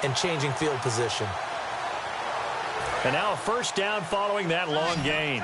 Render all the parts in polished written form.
and changing field position. And now a first down following that long gain.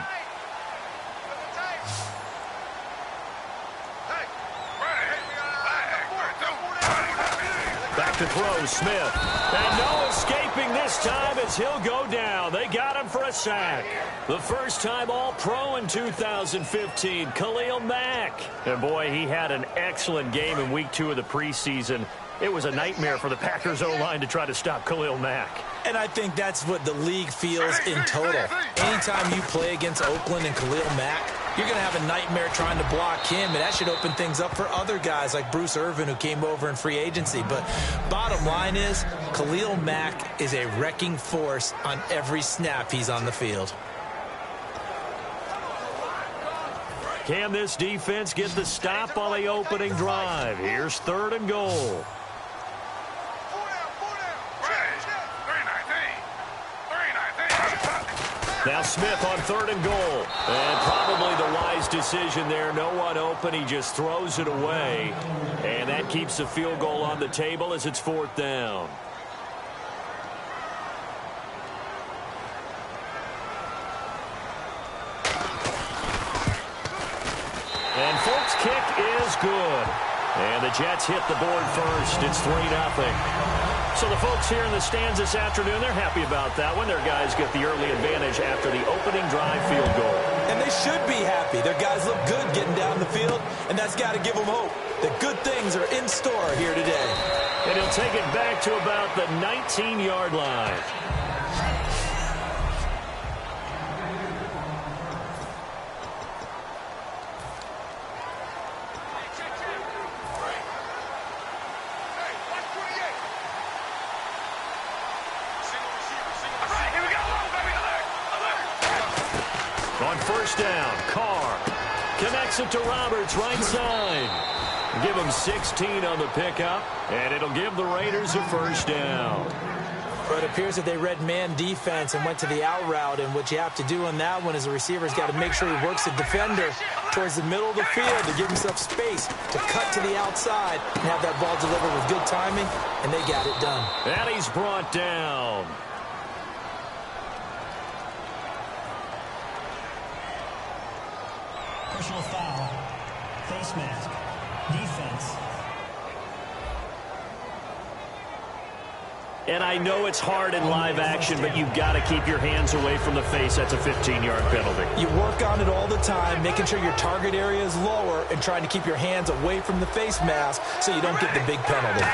Back to throw, Smith. And no escaping this time as he'll go down. They got him for a sack. The first time All-Pro in 2015, Khalil Mack. And boy, he had an excellent game in Week 2 of the preseason. It was a nightmare for the Packers O-line to try to stop Khalil Mack. And I think that's what the league feels in total. Anytime you play against Oakland and Khalil Mack, you're going to have a nightmare trying to block him, and that should open things up for other guys like Bruce Irvin, who came over in free agency. But bottom line is, Khalil Mack is a wrecking force on every snap he's on the field. Can this defense get the stop on the opening drive? Here's 3rd and goal. Now Smith on 3rd and goal. And probably the wise decision there. No one open. He just throws it away. And that keeps the field goal on the table as it's 4th down. And Folk's kick is good. And the Jets hit the board first. It's 3-0. So the folks here in the stands this afternoon, they're happy about that one. Their guys get the early advantage after the opening drive field goal. And they should be happy. Their guys look good getting down the field, and that's got to give them hope that good things are in store here today. And he'll take it back to about the 19-yard line. On 1st down, Carr connects it to Roberts, right side. Give him 16 on the pickup, and it'll give the Raiders a 1st down. But it appears that they read man defense and went to the out route, and what you have to do on that one is the receiver's got to make sure he works the defender towards the middle of the field to give himself space to cut to the outside and have that ball delivered with good timing, and they got it done. And he's brought down. Personal foul, face mask, defense. And I know it's hard in live action, but you've got to keep your hands away from the face. That's a 15-yard penalty. You work on it all the time, making sure your target area is lower and trying to keep your hands away from the face mask so you don't get the big penalty.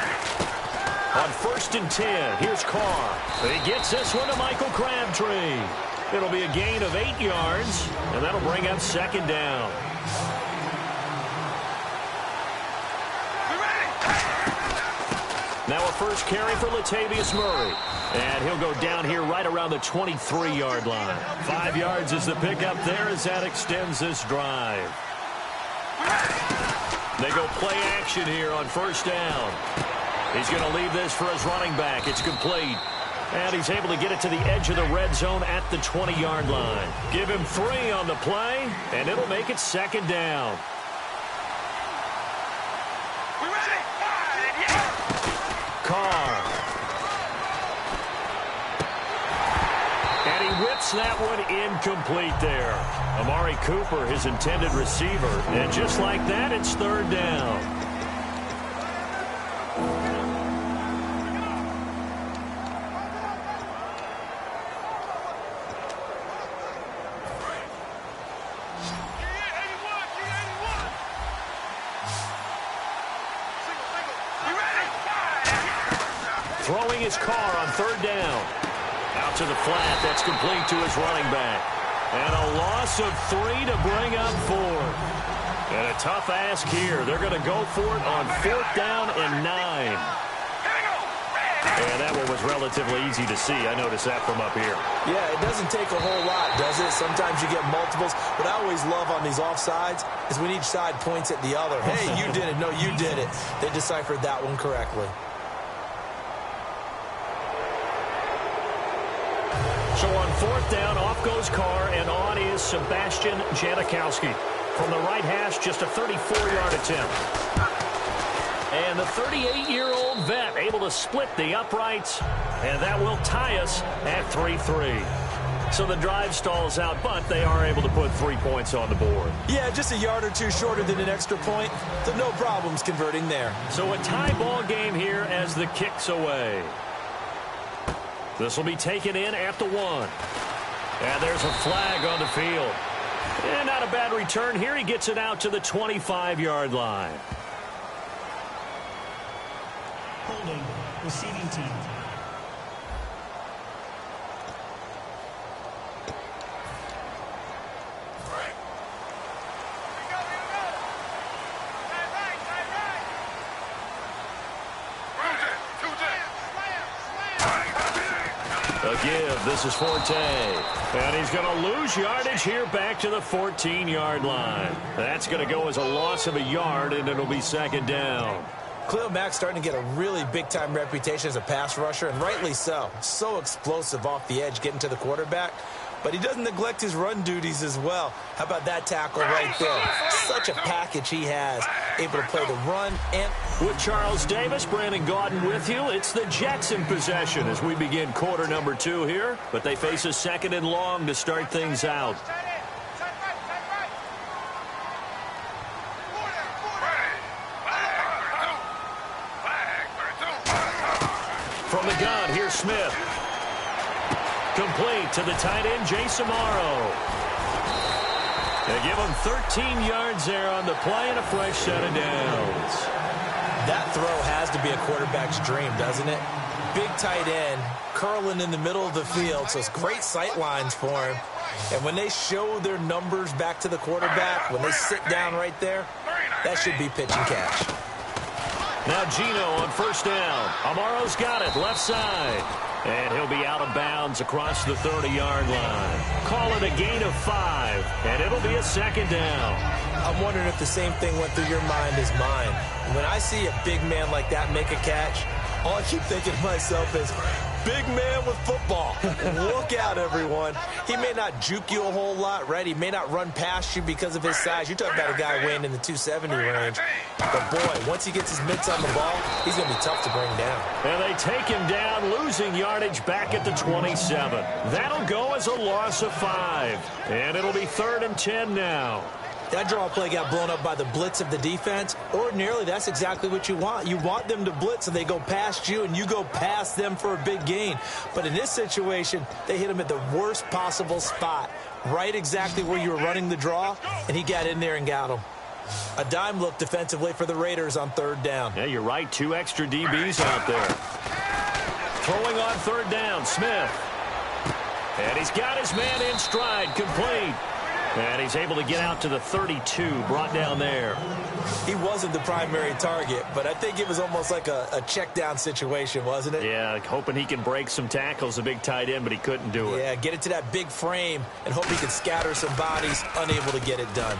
On 1st and 10, here's Carr. He gets this one to Michael Crabtree. It'll be a gain of 8 yards, and that'll bring up 2nd down. Now a first carry for Latavius Murray. And he'll go down here right around the 23-yard line. 5 yards is the pickup there as that extends this drive. They go play action here on 1st down. He's going to leave this for his running back. It's complete. And he's able to get it to the edge of the red zone at the 20-yard line. Give him 3 on the play, and it'll make it 2nd down. Carr. And he whips that one incomplete there. Amari Cooper, his intended receiver. And just like that, it's 3rd down. Throwing his Carr on 3rd down. Out to the flat. That's complete to his running back. And a loss of 3 to bring up 4th. And a tough ask here. They're going to go for it on 4th down and 9. And that one was relatively easy to see. I noticed that from up here. Yeah, it doesn't take a whole lot, does it? Sometimes you get multiples. What I always love on these offsides is when each side points at the other. Hey, you did it. No, you did it. They deciphered that one correctly. So on 4th down, off goes Carr, and on is Sebastian Janikowski. From the right hash, just a 34-yard attempt. And the 38-year-old vet able to split the uprights, and that will tie us at 3-3. So the drive stalls out, but they are able to put 3 points on the board. Yeah, just a yard or two shorter than an extra point, so no problems converting there. So a tie ball game here as the kick's away. This will be taken in at the 1. And there's a flag on the field. And not a bad return here. He gets it out to the 25-yard line. Holding, receiving team. A give. This is Forte. And he's going to lose yardage here back to the 14-yard line. That's going to go as a loss of a yard, and it'll be second down. Khalil Mack's starting to get a really big-time reputation as a pass rusher, and rightly so. So explosive off the edge getting to the quarterback. But he doesn't neglect his run duties as well. How about that tackle right there? Such a package he has. Able to play the run and... With Charles Davis, Brandon Gaudin with you. It's the Jets in possession as we begin quarter number 2 here. But they face a second and long to start things out. From the gun, here's Smith. Complete to the tight end, Jason Morrow. They give him 13 yards there on the play and a fresh set of downs. That throw has to be a quarterback's dream, doesn't it? Big tight end, curling in the middle of the field, so it's great sight lines for him. And when they show their numbers back to the quarterback, when they sit down right there, that should be pitch and catch. Now Gino on first down. Amaro's got it, left side. And he'll be out of bounds across the 30-yard line. Call it a gain of 5, and it'll be a second down. I'm wondering if the same thing went through your mind as mine. When I see a big man like that make a catch, all I keep thinking to myself is, big man with football. Look out, everyone. He may not juke you a whole lot, right? He may not run past you because of his size. You're talking about a guy weighing in the 270 range. But, boy, once he gets his mitts on the ball, he's going to be tough to bring down. And they take him down, losing yardage back at the 27. That'll go as a loss of 5. And it'll be 3rd and 10 now. That draw play got blown up by the blitz of the defense. Ordinarily, that's exactly what you want. You want them to blitz, and they go past you, and you go past them for a big gain. But in this situation, they hit him at the worst possible spot, right exactly where you were running the draw, and he got in there and got him. A dime look defensively for the Raiders on 3rd down. Yeah, you're right. 2 extra DBs out there. Throwing on 3rd down, Smith. And he's got his man in stride, complete. And he's able to get out to the 32, brought down there. He wasn't the primary target, but I think it was almost like a check down situation, wasn't it? Yeah, hoping he can break some tackles, a big tight end, but he couldn't do it. Yeah, get it to that big frame and hope he can scatter some bodies, unable to get it done.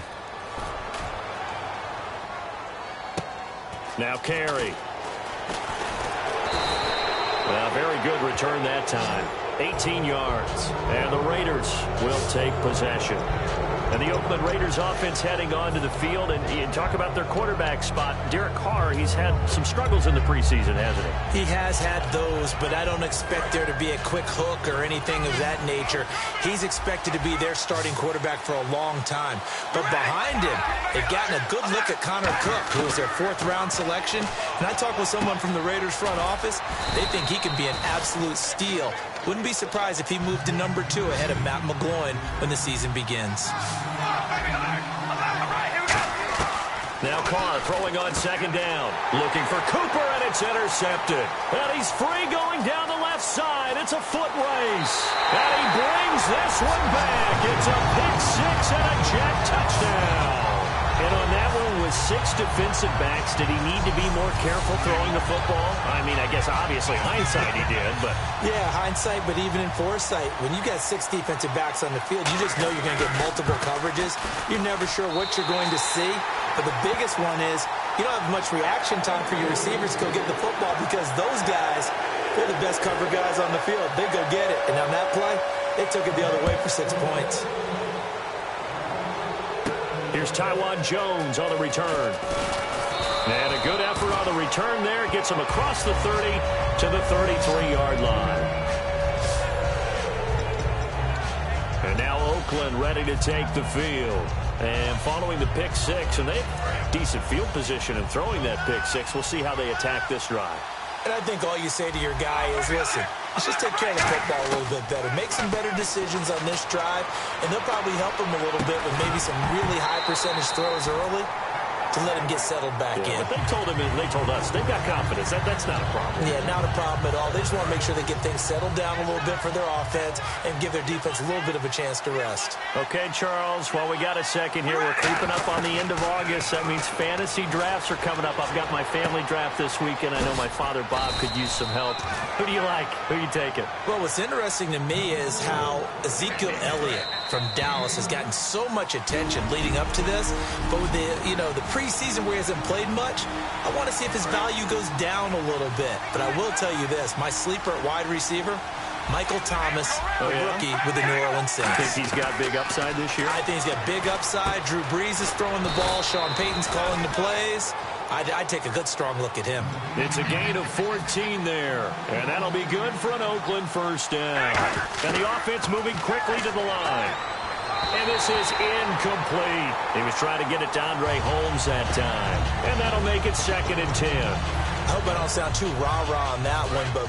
Now Carey. Well, very good return that time. 18 yards. And the Raiders will take possession. And the Oakland Raiders offense heading onto the field. And you talk about their quarterback spot. Derek Carr, he's had some struggles in the preseason, hasn't he? He has had those, but I don't expect there to be a quick hook or anything of that nature. He's expected to be their starting quarterback for a long time. But behind him, they've gotten a good look at Connor Cook, who was their 4th-round selection. And I talked with someone from the Raiders front office. They think he can be an absolute steal. Wouldn't be surprised if he moved to number 2 ahead of Matt McGloin when the season begins. Now Carr throwing on 2nd down. Looking for Cooper, and it's intercepted. And he's free going down the left side. It's a foot race. And he brings this one back. It's a pick 6 and a jet touchdown. And on that one with 6 defensive backs, did he need to be more careful throwing the football? I mean, I guess obviously hindsight he did, but... Yeah, hindsight, but even in foresight, when you got 6 defensive backs on the field, you just know you're going to get multiple coverages. You're never sure what you're going to see. But the biggest one is you don't have much reaction time for your receivers to go get the football because those guys, they're the best cover guys on the field. They go get it. And on that play, they took it the other way for 6 points. Here's Tywan Jones on the return. And a good effort on the return there. Gets him across the 30 to the 33-yard line. And now Oakland ready to take the field. And following the pick six, and they have decent field position in throwing that pick six. We'll see how they attack this drive. And I think all you say to your guy is, listen, let's just take care of the football a little bit better. Make some better decisions on this drive, and they'll probably help him a little bit with maybe some really high percentage throws early to let him get settled back in. But they told him, and they told us, they've got confidence. That's not a problem. Yeah, not a problem at all. They just want to make sure they get things settled down a little bit for their offense and give their defense a little bit of a chance to rest. Okay, Charles, well, we got a second here. We're creeping up on the end of August. That means fantasy drafts are coming up. I've got my family draft this weekend. I know my father, Bob, could use some help. Who do you like? Who are you taking? Well, what's interesting to me is how Ezekiel Elliott from Dallas has gotten so much attention leading up to this. But with the preseason where he hasn't played much, I want to see if his value goes down a little bit. But I will tell you this, my sleeper at wide receiver, Michael Thomas, rookie with the New Orleans Saints. Think he's got big upside this year? I think he's got big upside. Drew Brees is throwing the ball. Sean Payton's calling the plays. I'd take a good, strong look at him. It's a gain of 14 there, and that'll be good for an Oakland first down. And the offense moving quickly to the line. And this is incomplete. He was trying to get it to Andre Holmes that time. And that'll make it 2nd and 10. I hope I don't sound too rah-rah on that one, but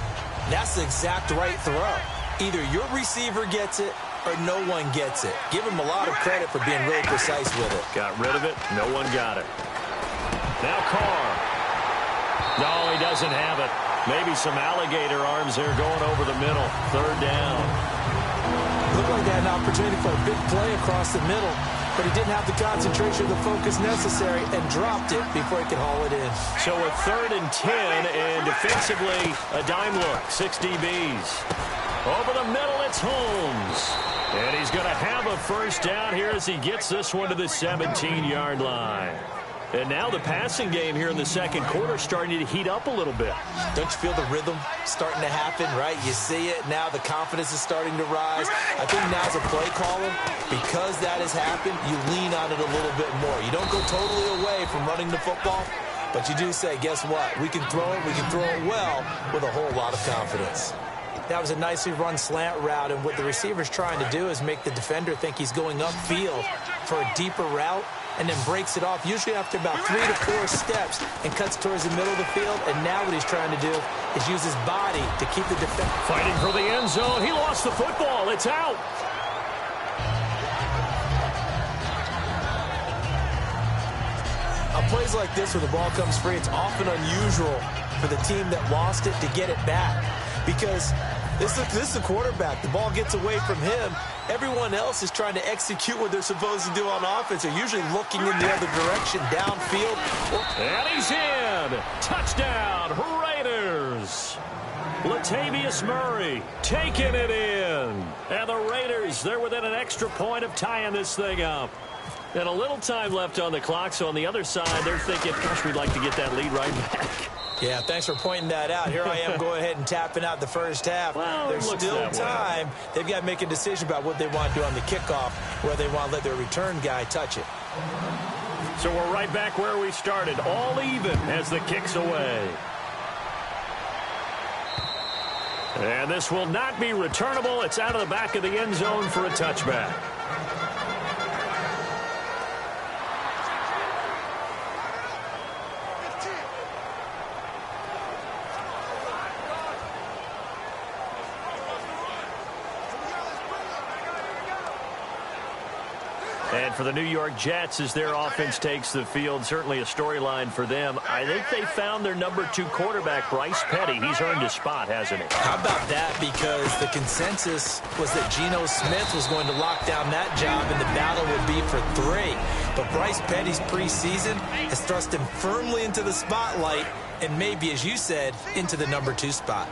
that's the exact right throw. Either your receiver gets it or no one gets it. Give him a lot of credit for being really precise with it. Got rid of it. No one got it. Now Carr. No, he doesn't have it. Maybe some alligator arms there going over the middle. 3rd down. Looked like they had an opportunity for a big play across the middle, but he didn't have the concentration or the focus necessary and dropped it before he could haul it in. So a 3rd and 10, and defensively, a dime look. 6 DBs. Over the middle, it's Holmes. And he's going to have a first down here as he gets this one to the 17-yard line. And now the passing game here in the second quarter starting to heat up a little bit. Don't you feel the rhythm starting to happen, right? You see it now. The confidence is starting to rise. I think now as a play caller, because that has happened, you lean on it a little bit more. You don't go totally away from running the football, but you do say, guess what? We can throw it. We can throw it well with a whole lot of confidence. That was a nicely run slant route, and what the receiver's trying to do is make the defender think he's going upfield for a deeper route, and then breaks it off, usually after about 3 to 4 steps, and cuts towards the middle of the field. And now what he's trying to do is use his body to keep the defender. Fighting for the end zone. He lost the football. It's out. On plays like this where the ball comes free, it's often unusual for the team that lost it to get it back. Because this is the quarterback. The ball gets away from him. Everyone else is trying to execute what they're supposed to do on offense. They're usually looking in the other direction, downfield. And he's in. Touchdown, Raiders. Latavius Murray taking it in. And the Raiders, they're within an extra point of tying this thing up. And a little time left on the clock, so on the other side, they're thinking, gosh, we'd like to get that lead right back. Yeah, thanks for pointing that out. Here I am going ahead and tapping out the first half. Well, there's still time. They've got to make a decision about what they want to do on the kickoff, whether they want to let their return guy touch it. So we're right back where we started, all even as the kick's away. And this will not be returnable. It's out of the back of the end zone for a touchback. And for the New York Jets, as their offense takes the field, certainly a storyline for them. I think they found their number 2 quarterback, Bryce Petty. He's earned his spot, hasn't he? How about that? Because the consensus was that Geno Smith was going to lock down that job, and the battle would be for 3. But Bryce Petty's preseason has thrust him firmly into the spotlight, and maybe, as you said, into the number 2 spot.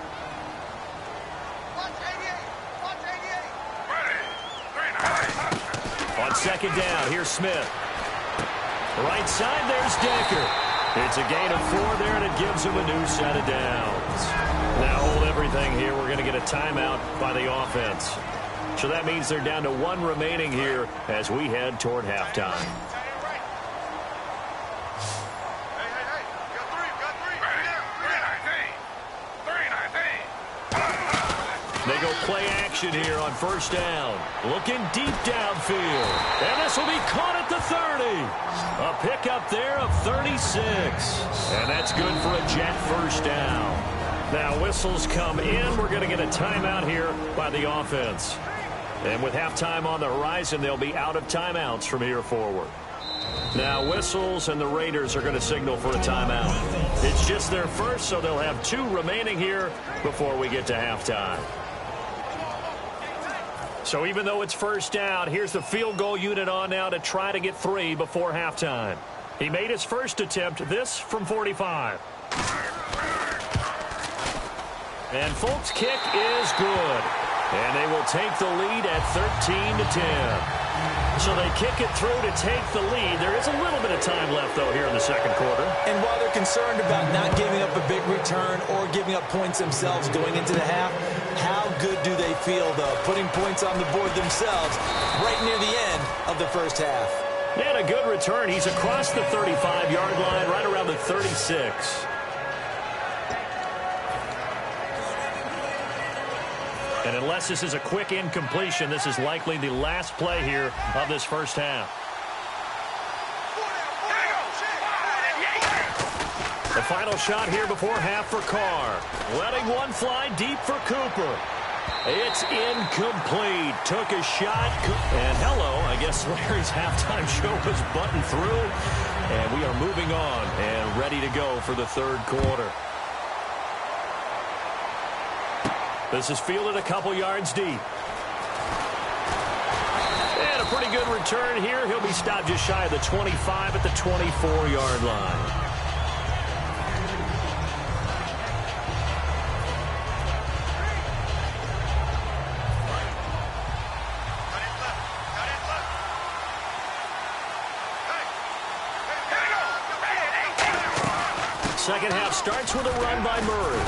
On second down, here's Smith. Right side, there's Decker. It's a gain of 4 there, and it gives him a new set of downs. Now hold everything here. We're going to get a timeout by the offense. So that means they're down to 1 remaining here as we head toward halftime. They go play action here on first down. Looking deep downfield. And this will be caught at the 30. A pickup there of 36. And that's good for a Jet first down. Now whistles come in. We're going to get a timeout here by the offense. And with halftime on the horizon, they'll be out of timeouts from here forward. Now whistles, and the Raiders are going to signal for a timeout. It's just their first, so they'll have 2 remaining here before we get to halftime. So even though it's first down, here's the field goal unit on now to try to get 3 before halftime. He made his first attempt, this from 45. And Folk's kick is good. And they will take the lead at 13-10. So they kick it through to take the lead. There is a little bit of time left, though, here in the second quarter. And while they're concerned about not giving up a big return or giving up points themselves going into the half, how good do they feel, though, putting points on the board themselves right near the end of the first half? And a good return. He's across the 35-yard line, right around the 36. And unless this is a quick incompletion, this is likely the last play here of this first half. The final shot here before half for Carr. Letting one fly deep for Cooper. It's incomplete. Took a shot. And hello, I guess Larry's halftime show was buttoned through. And we are moving on and ready to go for the third quarter. This is fielded a couple yards deep. And a pretty good return here. He'll be stopped just shy of the 25 at the 24-yard line. Second half starts with a run by Murray.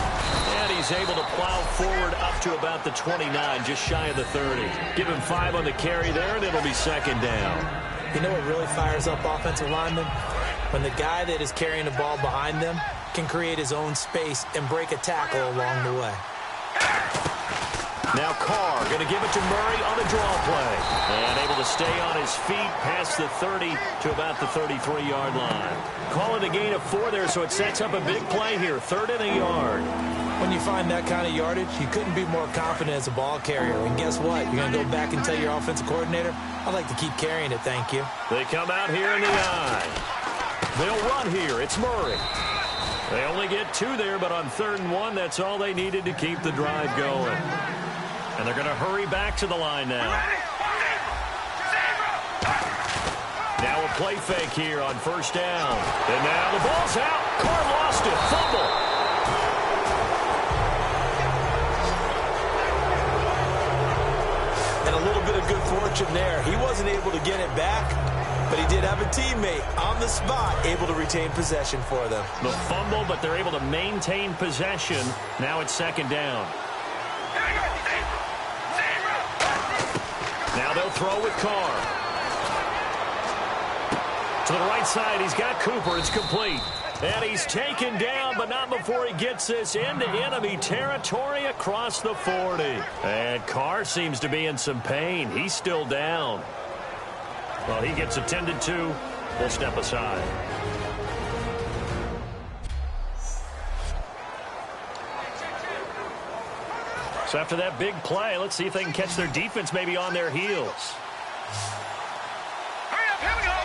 And he's able to plow forward up to about the 29, just shy of the 30. Give him 5 on the carry there, and it'll be second down. You know what really fires up offensive linemen? When the guy that is carrying the ball behind them can create his own space and break a tackle along the way. Now Carr going to give it to Murray on a draw play. And able to stay on his feet past the 30 to about the 33-yard line. Call it a gain of 4 there, so it sets up a big play here. 3rd and a yard. When you find that kind of yardage, you couldn't be more confident as a ball carrier. And guess what? You're going to go back and tell your offensive coordinator, I'd like to keep carrying it, thank you. They come out here in the eye. They'll run here. It's Murray. They only get 2 there, but on 3rd and 1, that's all they needed to keep the drive going. And they're going to hurry back to the line now. Now a play fake here on first down. And now the ball's out. Carr lost it. Fumble. And a little bit of good fortune there. He wasn't able to get it back, but he did have a teammate on the spot able to retain possession for them. The fumble, but they're able to maintain possession. Now it's second down. Now they'll throw with Carr. To the right side, he's got Cooper. It's complete. And he's taken down, but not before he gets this into enemy territory across the 40. And Carr seems to be in some pain. He's still down. Well, he gets attended to. We'll step aside. So after that big play, let's see if they can catch their defense maybe on their heels. Hurry up, here we go.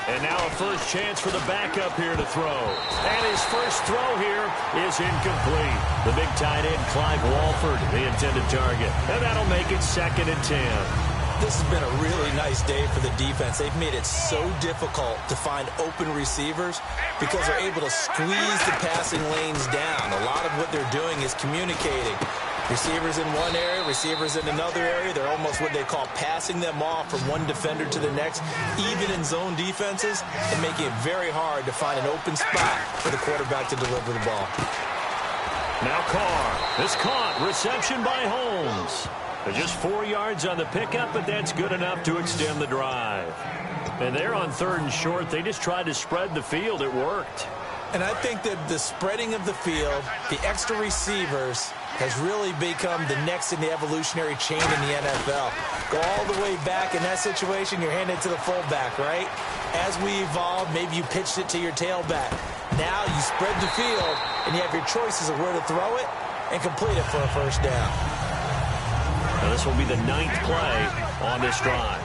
And now a first chance for the backup here to throw. And his first throw here is incomplete. The big tight end, Clive Walford, the intended target. And that'll make it 2nd and 10. This has been a really nice day for the defense. They've made it so difficult to find open receivers because they're able to squeeze the passing lanes down. A lot of what they're doing is communicating. Receivers in one area, receivers in another area. They're almost what they call passing them off from one defender to the next, even in zone defenses, and making it very hard to find an open spot for the quarterback to deliver the ball. Now Carr. This caught. Reception by Holmes. Just 4 yards on the pickup, but that's good enough to extend the drive. And they're on 3rd and short. They just tried to spread the field. It worked. And I think that the spreading of the field, the extra receivers, has really become the next in the evolutionary chain in the NFL. Go all the way back in that situation, you're handed to the fullback, right? As we evolved, maybe you pitched it to your tailback. Now you spread the field, and you have your choices of where to throw it and complete it for a first down. Now this will be the 9th play on this drive.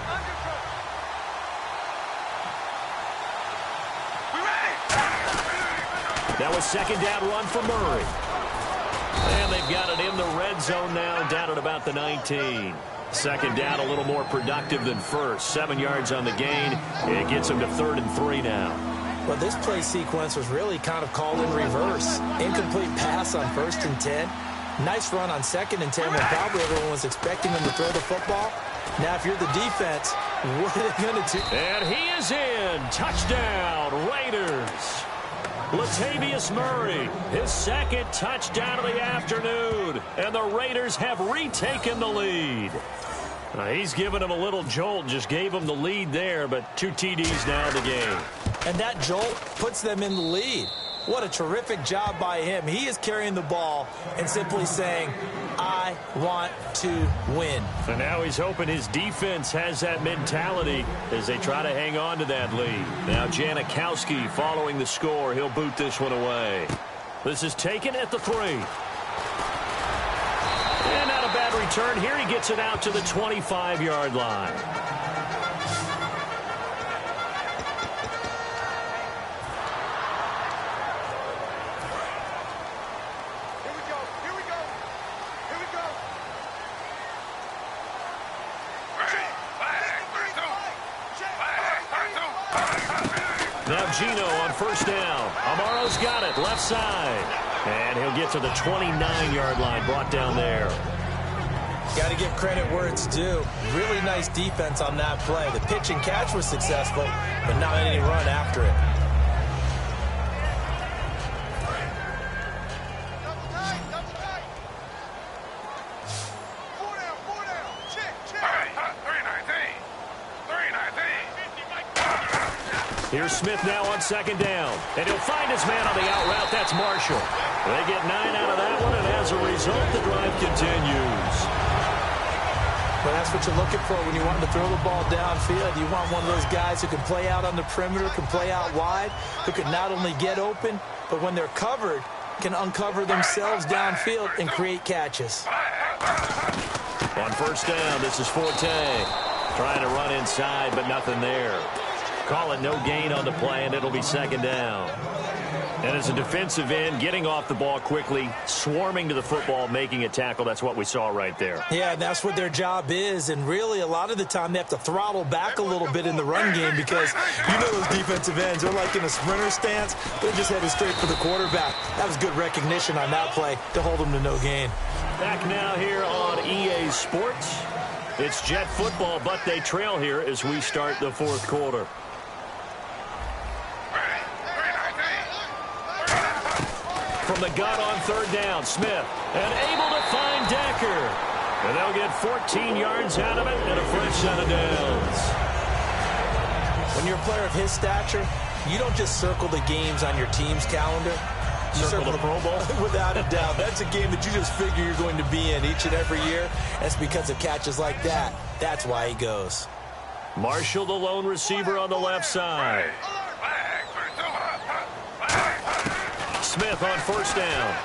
That was second down run for Murray. And they've got it in the red zone now, down at about the 19. Second down, a little more productive than first. 7 yards on the gain. It gets them to 3rd and 3 now. Well, this play sequence was really kind of called in reverse. Incomplete pass on 1st and 10. Nice run on 2nd and 10 when probably everyone was expecting him to throw the football. Now, if you're the defense, what are they going to do? And he is in. Touchdown, Raiders. Latavius Murray, his 2nd touchdown of the afternoon. And the Raiders have retaken the lead. He's given him a little jolt, just gave him the lead there, but 2 TDs now in the game. And that jolt puts them in the lead. What a terrific job by him. He is carrying the ball and simply saying, I want to win. And now he's hoping his defense has that mentality as they try to hang on to that lead. Now Janikowski following the score. He'll boot this one away. This is taken at the 3. And not a bad return here. He gets it out to the 25-yard line. Now Gino on first down. Amaro's got it, left side. And he'll get to the 29-yard line, brought down there. Got to give credit where it's due. Really nice defense on that play. The pitch and catch was successful, but not any run after it. Here's Smith now on second down. And he'll find his man on the out route. That's Marshall. They get 9 out of that one, and as a result, the drive continues. Well, that's what you're looking for when you want to throw the ball downfield. You want one of those guys who can play out on the perimeter, can play out wide, who can not only get open, but when they're covered, can uncover themselves downfield and create catches. On first down, this is Forte. Trying to run inside, but nothing there. Call it no gain on the play, and it'll be second down. And as a defensive end, getting off the ball quickly, swarming to the football, making a tackle, that's what we saw right there. Yeah, and that's what their job is. And really, a lot of the time, they have to throttle back a little bit in the run game because you know those defensive ends, they're like in a sprinter stance. They're just headed straight for the quarterback. That was good recognition on that play to hold them to no gain. Back now here on EA Sports. It's Jet football, but they trail here as we start the fourth quarter. From the gun on third down, Smith, and able to find Decker. And they'll get 14 yards out of it and a fresh set of downs. When you're a player of his stature, you don't just circle the games on your team's calendar. You circle the Pro Bowl? Without a doubt. That's a game that you just figure you're going to be in each and every year. That's because of catches like that. That's why he goes. Marshall, the lone receiver on the left side. Smith on first down.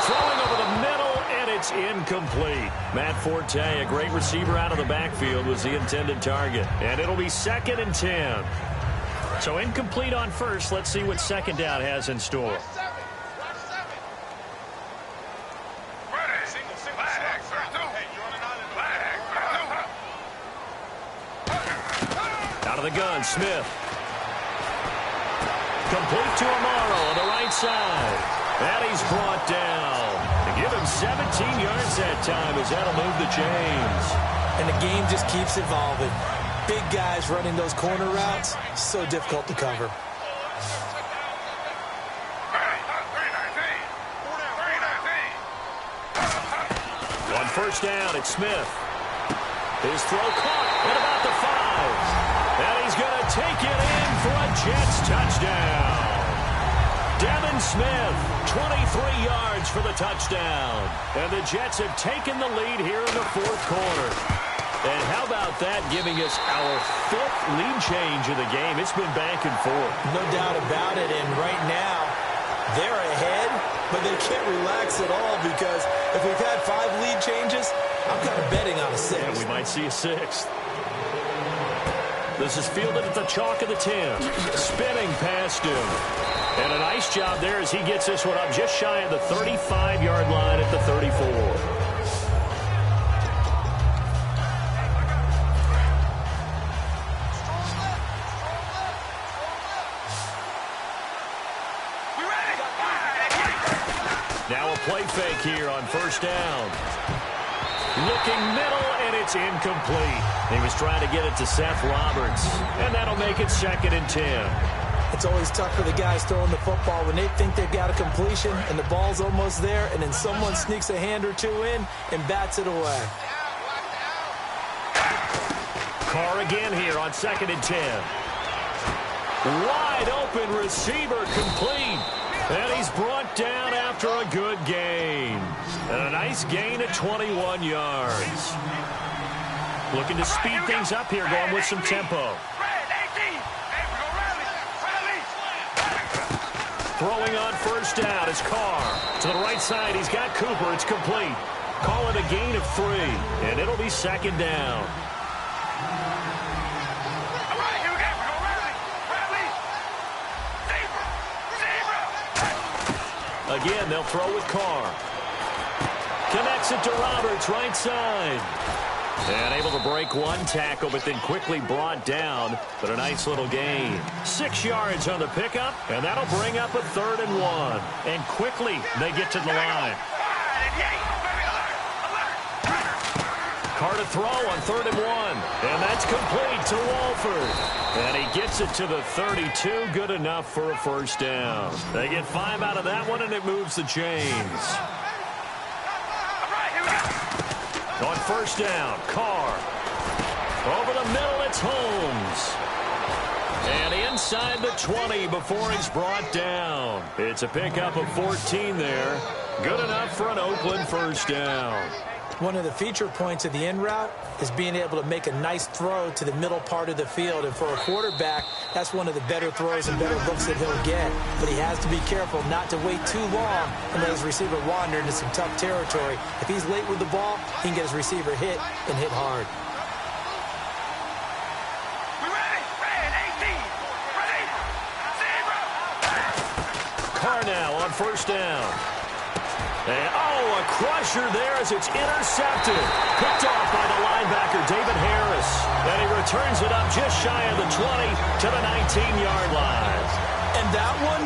Throwing over the middle, and it's incomplete. Matt Forte, a great receiver out of the backfield, was the intended target. And it'll be second and 10. So incomplete on first. Let's see what second down has in store. Out of the gun, Smith. Complete to Amaro on the right side. And he's brought down. To give him 17 yards that time as that'll move the chains. And the game just keeps evolving. Big guys running those corner routes, so difficult to cover. On first down, it's Smith. His throw caught at about the 5. And he's going to take it in for a Jets touchdown. Devin Smith, 23 yards for the touchdown. And the Jets have taken the lead here in the fourth quarter. And how about that, giving us our fifth lead change of the game? It's been back and forth. No doubt about it, and right now, they're ahead, but they can't relax at all because if we've had 5 lead changes, I'm kind of betting on a 6th. Yeah, we might see a 6th. This is fielded at the chalk of the 10. Spinning past him. And a nice job there as he gets this one up just shy of the 35-yard line at the 34. Now a play fake here on first down. Looking middle, and it's incomplete. He was trying to get it to Seth Roberts, and that'll make it 2nd and 10. It's always tough for the guys throwing the football when they think they've got a completion and the ball's almost there, and then someone sneaks a hand or two in and bats it away. Carr again here on 2nd and 10. Wide open receiver complete. And he's brought down after a good gain. And a nice gain at 21 yards. Looking to speed things up here, going with some tempo. Throwing on first down is Carr. To the right side, he's got Cooper. It's complete. Call it a gain of 3, and it'll be 2nd down. Again, they'll throw with Carr. Connects it to Roberts, right side. And able to break one tackle, but then quickly brought down. But a nice little gain. 6 yards on the pickup, and that'll bring up a 3rd and 1. And quickly, they get to the line. Carr to throw on 3rd and 1. And that's complete to Walford. And he gets it to the 32. Good enough for a first down. They get 5 out of that one, and it moves the chains. On first down, Carr. Over the middle, it's Holmes. And inside the 20 before he's brought down. It's a pickup of 14 there. Good enough for an Oakland first down. One of the feature points of the in route is being able to make a nice throw to the middle part of the field. And for a quarterback, that's one of the better throws and better looks that he'll get. But he has to be careful not to wait too long and let his receiver wander into some tough territory. If he's late with the ball, he can get his receiver hit and hit hard. Carr now on first down. And, a crusher there as it's intercepted. Picked off by the linebacker, David Harris. And he returns it up just shy of the 20 to the 19-yard line. And that one,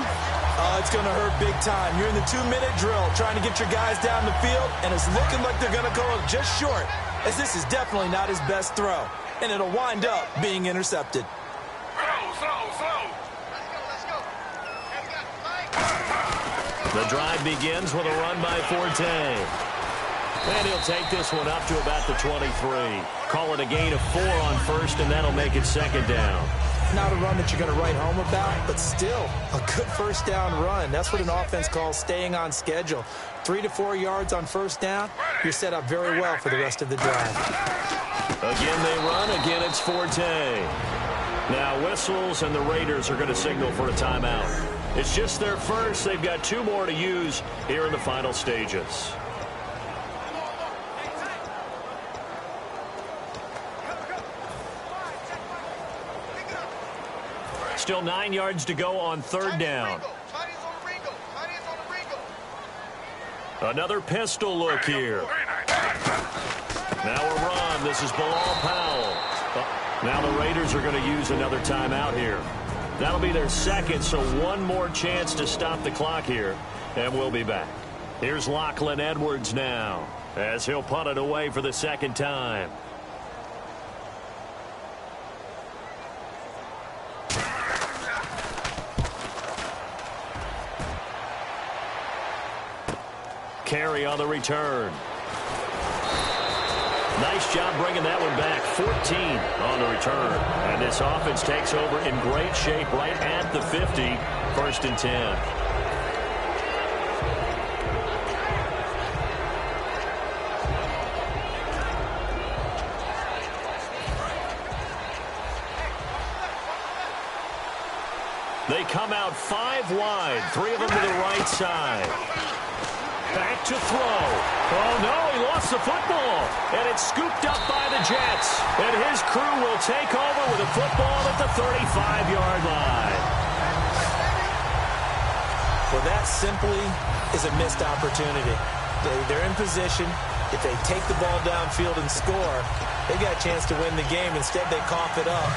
it's going to hurt big time. You're in the 2-minute drill trying to get your guys down the field, and it's looking like they're going to go just short, as this is definitely not his best throw. And it'll wind up being intercepted. The drive begins with a run by Forte. And he'll take this one up to about the 23. Call it a gain of 4 on first, and that'll make it 2nd down. Not a run that you're going to write home about, but still a good first down run. That's what an offense calls staying on schedule. 3 to 4 yards on first down, you're set up very well for the rest of the drive. Again they run, again it's Forte. Now whistles, and the Raiders are going to signal for a timeout. It's just their first. They've got 2 more to use here in the final stages. Still 9 yards to go on 3rd down. Another pistol look here. Now a run. This is Bilal Powell. Now the Raiders are going to use another timeout here. That'll be their 2nd, so 1 more chance to stop the clock here, and we'll be back. Here's Lachlan Edwards now, as he'll punt it away for the 2nd time. Carey on the return. Nice job bringing that one back. 14 on the return. And this offense takes over in great shape right at the 50. 1st and 10. come out 5 wide, 3 of them to the right side. Back to throw. Oh, no, he lost the football. And it's scooped up by the Jets. And his crew will take over with a football at the 35-yard line. Well, that simply is a missed opportunity. They're in position. If they take the ball downfield and score, they got a chance to win the game. Instead, they cough it up.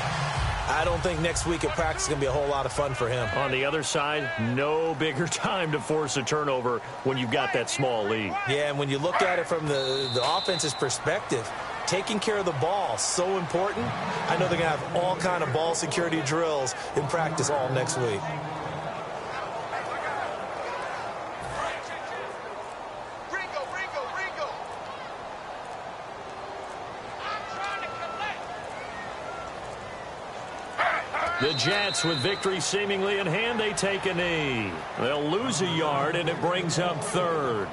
I don't think next week at practice is going to be a whole lot of fun for him. On the other side, no bigger time to force a turnover when you've got that small lead. Yeah, and when you look at it from the offense's perspective, taking care of the ball, so important. I know they're going to have all kind of ball security drills in practice all next week. The Jets, with victory seemingly in hand, they take a knee. They'll lose a yard, and it brings up 3rd.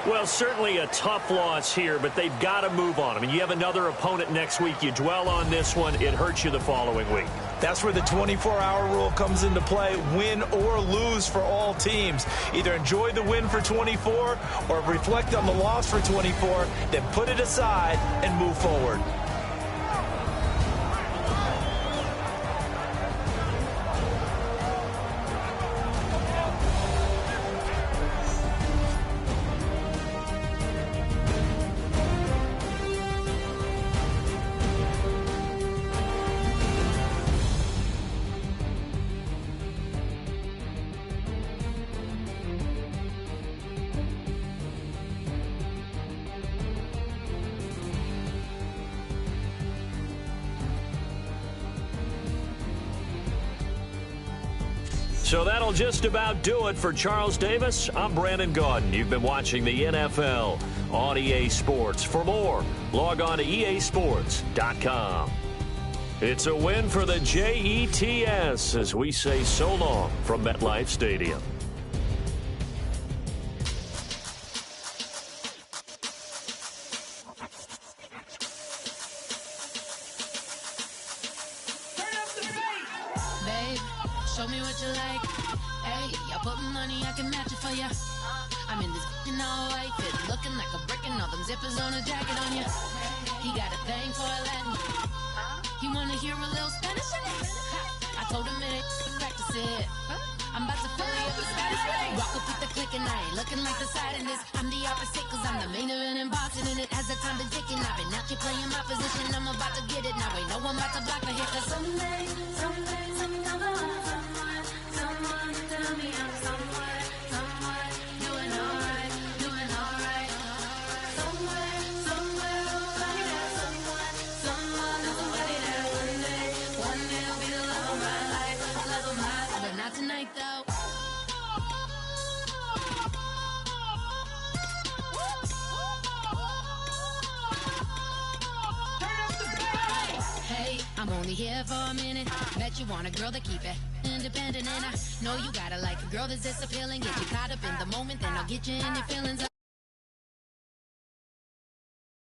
Well, certainly a tough loss here, but they've got to move on. I mean, you have another opponent next week. You dwell on this one, it hurts you the following week. That's where the 24-hour rule comes into play, win or lose for all teams. Either enjoy the win for 24 or reflect on the loss for 24, then put it aside and move forward. So that'll just about do it for Charles Davis. I'm Brandon Gaudin. You've been watching the NFL on EA Sports. For more, log on to easports.com. It's a win for the Jets as we say so long from MetLife Stadium. Show me what you like. Hey, I put money, I can match it for ya. I'm in this all white fit, looking like a brick and all them zippers on a jacket on ya. He got a thing for a Latin. He wanna hear a little Spanish in it. I told him it ain't practice it. I'm about to fill you up the Spanish. Walk up with the click and I ain't looking like the side in this. I'm the opposite cause I'm the main event in boxing and it has the time been ticking. I've been out here playing my position. I'm about to get it now. Ain't no one about to block my hit cause someday, someone tell me I'm someone doing alright. Somewhere, somebody that somebody that one day will be the love of my life, but not tonight though. Hey, I'm only here for a minute. Bet you want a girl to keep it independent, and I know you gotta like a girl that's this appealing. Get you caught up in the moment, then I'll get you in your feelings.